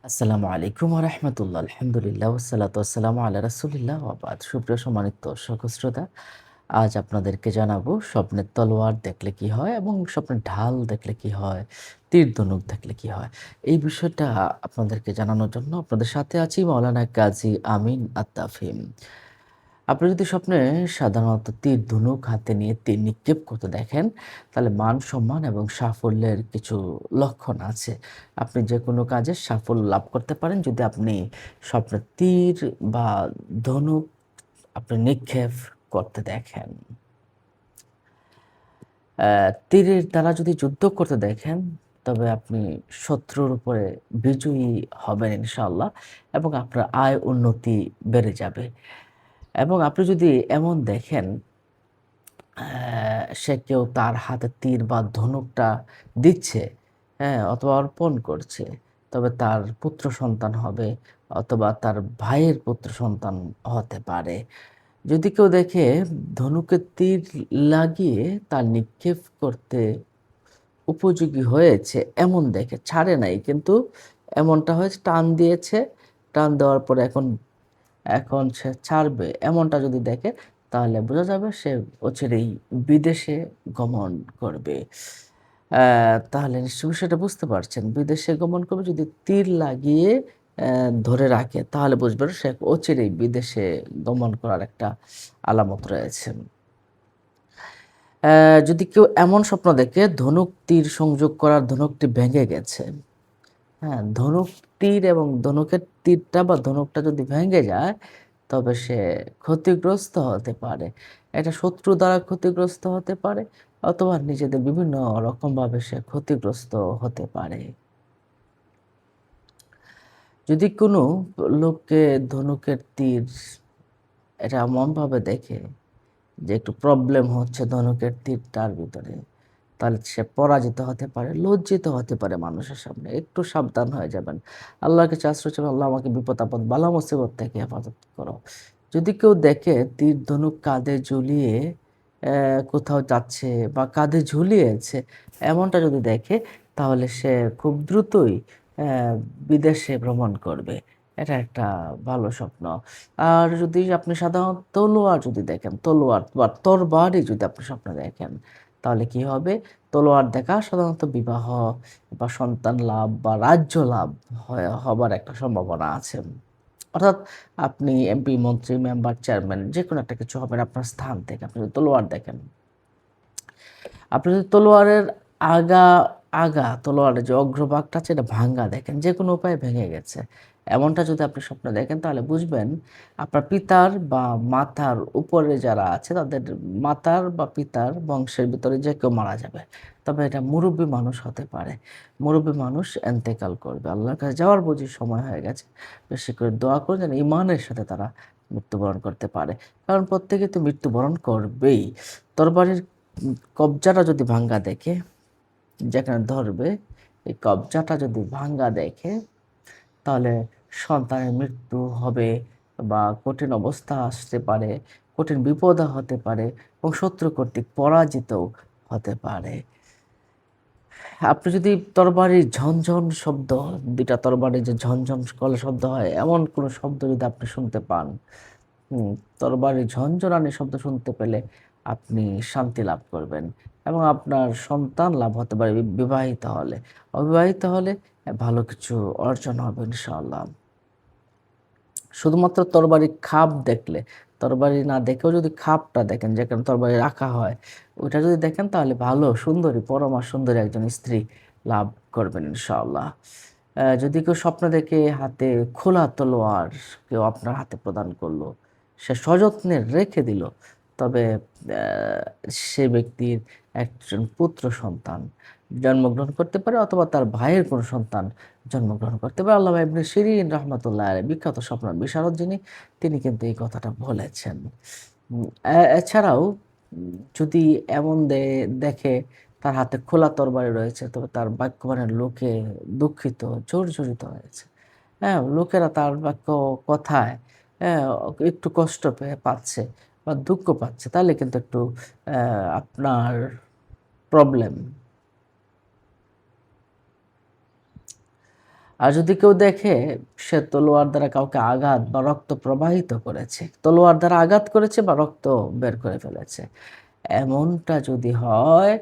আসসালামু আলাইকুম ওয়া রাহমাতুল্লাহ। আলহামদুলিল্লাহ ওয়াসসালাতু ওয়াসসালামু আলা রাসূলিল্লাহ ওয়া বাদ। সুপ্রিয় সম্মানিত দর্শক ও শ্রোতা, আজ আপনাদেরকে জানাবো স্বপ্নের তলোয়ার দেখলে কি হয় এবং স্বপ্নের ঢাল দেখলে কি হয়, তীর ধনুক দেখলে কি হয়। এই বিষয়টা আপনাদেরকে জানানোর জন্য আপনাদের সাথে আছি মাওলানা কাজী আমিন আত-তাফহিম। আপনি যদি স্বপ্নে সাধারণত তীর ধনুক হাতে নিয়ে তীর নিক্ষেপ করতে দেখেন, তাহলে মান সম্মান এবং সাফল্যের কিছু লক্ষণ আছে। আপনি যেকোনো কাজে সাফল্য লাভ করতে পারেন যদি আপনি স্বপ্নে তীর বা ধনুক আপনি নিক্ষেপ করতে দেখেন। তীরের দ্বারা যদি যুদ্ধ করতে দেখেন, তবে আপনি শত্রুর উপরে বিজয়ী হবেন ইনশাআল্লাহ এবং আপনার আয় উন্নতি বেড়ে যাবে। এবং আপনি যদি এমন দেখেন সে কেউ তার হাতে তীর বা ধনুকটা দিচ্ছে, হ্যাঁ? অথবা অর্পণ করছে। তবে তার পুত্র সন্তান হবে অথবা তার ভাইয়ের পুত্র সন্তান হতে পারে। যদি কেউ দেখে ধনুকে তীর লাগিয়ে তার নিক্ষেপ করতে উপযোগী হয়েছে এমন দেখে, ছাড়ে নাই কিন্তু এমনটা হয়েছে টান দিয়েছে, টান দেওয়ার পরে এখন এখন সে ছাড়বে এমনটা যদি দেখে তাহলে বোঝা যাবে সে অচিরেই বিদেশে গমন করবে। তাহলে নিশ্চয়ই সেটা বুঝতে পারছেন। বিদেশে গমন করবে যদি তীর লাগিয়ে ধরে রাখে তাহলে বুঝবেন সে অচিরেই বিদেশে গমন করার একটা আলামত রয়েছে। যদি কেউ এমন স্বপ্ন দেখে ধনুক তীর সংযোগ করার ধনুকটি ভেঙে গেছে, হ্যাঁ? ধনুক তীর এবং ধনুকের তীরটা বা ধনুকটা যদি ভেঙে যায়, তবে সে ক্ষতিগ্রস্ত হতে পারে। এটা শত্রু দ্বারা ক্ষতিগ্রস্ত হতে পারে অথবা নিজেদের বিভিন্ন রকমভাবে সে ক্ষতিগ্রস্ত হতে পারে। যদি কোনো লোককে ধনুকের তীর এটা এমনভাবে দেখে যে একটু প্রবলেম হচ্ছে ধনুকের তীরটার ভিতরে, তাহলে সে পরাজিত হতে পারে, লজ্জিত হতে পারে মানুষের সামনে। একটু সাবধান হয়ে যাবেন। আল্লাহর কাছে আশ্রয় চাবেন, "আল্লাহ আমাকে বিপদ-আপদ, বালা মুসিবত থেকে হেফাজত করো।" যদি কেউ দেখে তীর ধনুক কাঁধে ঝুলিয়ে কোথাও যাচ্ছে বা কাঁধে ঝুলিয়েছে, এমনটা যদি দেখে তাহলে সে খুব দ্রুতই বিদেশে ভ্রমণ করবে। এটা একটা ভালো স্বপ্ন। আর যদি আপনি সাধারণত তলোয়ার যদি দেখেন, তলোয়ার বা তরবারি যদি আপনি স্বপ্নে দেখেন, তাহলে কি হবে? তলোয়ার দেখা সাধারণত বিবাহ বা সন্তান লাভ বা রাজ্য লাভ হবার একটা সম্ভাবনা আছে। অর্থাৎ আপনি এমপি, মন্ত্রী, মেম্বার, চেয়ারম্যান যেকোনো একটা কিছু হবেন আপনার স্থান থেকে আপনি যদি তলোয়ার দেখেন। আপনি যদি তলোয়ারের আগা তলোয়ারের যে অগ্রভাগটা আছে এটা ভাঙ্গা দেখেন, যেকোনো উপায়ে ভেঙে গেছে। এমনটা যদি আপনি স্বপ্নে দেখেন তাহলে বুঝবেন আপনার পিতার বা মাতার উপরে যারা আছে তাদের মাতার বা পিতার বংশের ভিতরে যে কেউ মারা যাবে। তবে এটা মুরুব্বি মানুষ হতে পারে। মুরুব্বি মানুষ ইন্তেকাল করবে। আল্লাহর কাছে যাওয়ার বুঝি সময় হয়ে গেছে। বেশি করে দোয়া করুন যেন ঈমানের সাথে তারা মৃত্যুবরণ করতে পারে। কারণ প্রত্যেকে তো মৃত্যুবরণ করবেই। তরবারির কবজাটা যদি ভাঙ্গা দেখে, যেখানে ধরবে, এই কবজাটা যদি ভাঙ্গা দেখে, তাহলে সন্তানের মৃত্যু হবে বা কঠিন অবস্থা আসতে পারে, কঠিন বিপদ হতে পারে এবং শত্রু কর্তৃক পরাজিতও হতে পারে। আপনি যদি তরবারির ঝনঝন শব্দ, ২ টা তরবারির যে ঝনঝন করে শব্দ হয়, এমন কোনো শব্দ যদি আপনি শুনতে পান, হুম, তরবারির ঝনঝনানি শব্দ শুনতে পেলে আপনি শান্তি লাভ করবেন এবং আপনার সন্তান লাভ হতে পারে বিবাহিত হলে। অবিবাহিত হলে ভালো কিছু অর্জন হবে ইনশাআল্লাহ। শুধুমাত্র তরবারির খাপ দেখলে, তরবারি না দেখেও যদি খাপটা দেখেন যেখানে তরবারি রাখা হয়, ওইটা যদি দেখেন তাহলে ভালো সুন্দরী, পরমা সুন্দরী একজন স্ত্রী লাভ করবেন ইনশাআল্লাহ। যদি কেউ স্বপ্ন দেখে হাতে খোলা তলোয়ার কেউ আপনার হাতে প্রদান করলো, সে সযত্নে রেখে দিল, তবে সে ব্যক্তির একজন পুত্র সন্তান জন্মগ্রহণ করতে পারে অথবা তার ভাইয়ের কোনো সন্তান জন্মগ্রহণ করতে পারে। আল্লামা ইবনে শিরিন রাহমাতুল্লাহ আলাইহি বিখ্যাত স্বপ্ন বিশারদ যিনি, তিনি কিন্তু এই কথাটা বলেছেন। এছাড়াও যদি এমন দেখে তার হাতে খোলা তরবারি রয়েছে তবে তার বাক্যবাণের লোকে দুঃখিত, জর্জরিত হয়েছে। হ্যাঁ? লোকেরা তার বাক্য কথায় হ্যাঁ, একটু কষ্ট পাচ্ছে বা দুঃখ পাচ্ছে তাহলে কিন্তু একটু আপনার প্রবলেম। আর যদি কেউ দেখে সে তলোয়ার দ্বারা কাউকে আঘাত বা রক্ত প্রবাহিত করেছে, তলোয়ার দ্বারা আঘাত করেছে বা রক্ত বের করে ফেলেছে, এমনটা যদি হয়,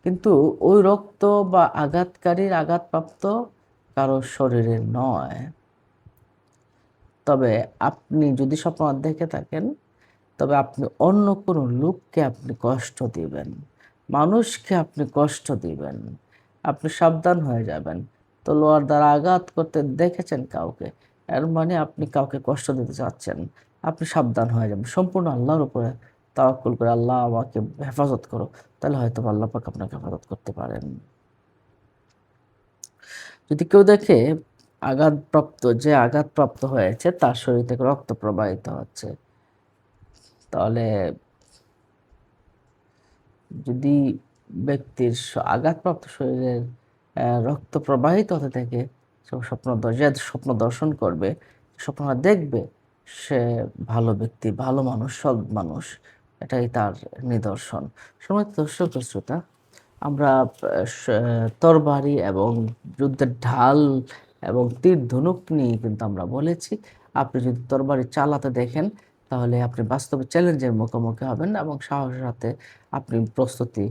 কিন্তু ওই রক্ত বা আঘাতকারীর আঘাতপ্রাপ্ত কারো শরীরে নয়, তবে আপনি যদি স্বপ্ন দেখে থাকেন, তবে আপনি অন্য কোনো লোককে আপনি কষ্ট দিবেন, মানুষকে আপনি কষ্ট দিবেন, আপনি সাবধান হয়ে যাবেন। তলোয়ার দ্বারা আঘাত করতে দেখেছেন কাউকে, এর মানে আপনি কাউকে কষ্ট দিতে চাচ্ছেন, আপনি সাবধান হয়ে যাবেন। সম্পূর্ণ আল্লাহর উপরে তাওয়াক্কুল করে, আল্লাহ আমাকে হেফাজত করো, তাহলে হয়তো আল্লাহ পাক আপনাকে হেফাজত করতে পারেন। যদি কেউ দেখে যে আঘাতপ্রাপ্ত হয়েছে তার শরীর থেকে রক্ত প্রবাহিত হচ্ছে, তাহলে যদি ব্যক্তির আঘাতপ্রাপ্ত শরীরের রক্ত প্রবাহিত হতে থাকে, যে স্বপ্ন দর্শন করবে, স্বপ্নটা দেখবে, সে ভালো ব্যক্তি, ভালো মানুষ, সৎ মানুষ, এটাই তার নিদর্শন। সময় দর্শক শ্রোতা, আমরা তরবারি এবং যুদ্ধের ঢাল এবং তীর ধনুক নিয়ে কিন্তু আমরা বলেছি। আপনি যদি তরবারি চালাতে দেখেন, তাহলে আপনি বাস্তবে চ্যালেঞ্জের মুখোমুখি হবেন এবং সাহসের সাথে আপনি প্রস্তুতি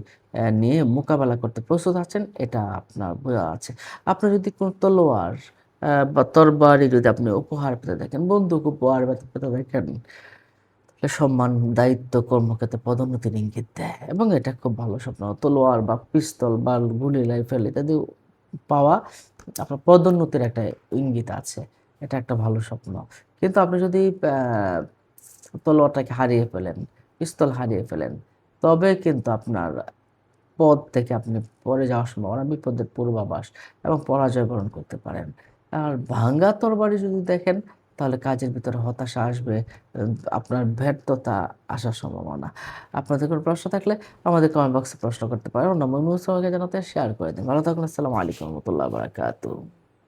নিয়ে মোকাবেলা করতে প্রস্তুত আছেন, এটা আপনার বোঝা আছে। আপনি যদি কোনো তলোয়ার বা তরবারি যদি আপনি উপহার পেতে দেখেন, বন্দুক উপহার পেতে দেখেন, সম্মান, দায়িত্ব, কর্মক্ষেত্রে পদোন্নতির ইঙ্গিত দেয় এবং এটা খুব ভালো স্বপ্ন। তলোয়ার বা পিস্তল বা গুলি, রাইফেল ইত্যাদি পাওয়া আপনার পদোন্নতির একটা ইঙ্গিত আছে। এটা একটা ভালো স্বপ্ন। কিন্তু আপনি যদি তলোয়ারটাকে হারিয়ে ফেলেন, পিস্তল হারিয়ে ফেলেন, তবে কিন্তু আপনার পদ থেকে আপনি পড়ে যাওয়ার সম্ভাবনা, বিপদের পূর্বাভাস এবং পরাজয় বরণ করতে পারেন। আর ভাঙ্গা তরবারি যদি দেখেন, তাহলে কাজের ভিতরে হতাশা আসবে, আপনার ব্যর্থতা আসার সম্ভাবনা। আপনাদের কোনো প্রশ্ন থাকলে আমাদের কমেন্ট বক্সে প্রশ্ন করতে পারেন। অন্য মহিমুল জানাতে শেয়ার করে দিন। ভালো থাকুন। আসসালামু আলাইকুম রহমতুল্লাহ বারাকাতুহু।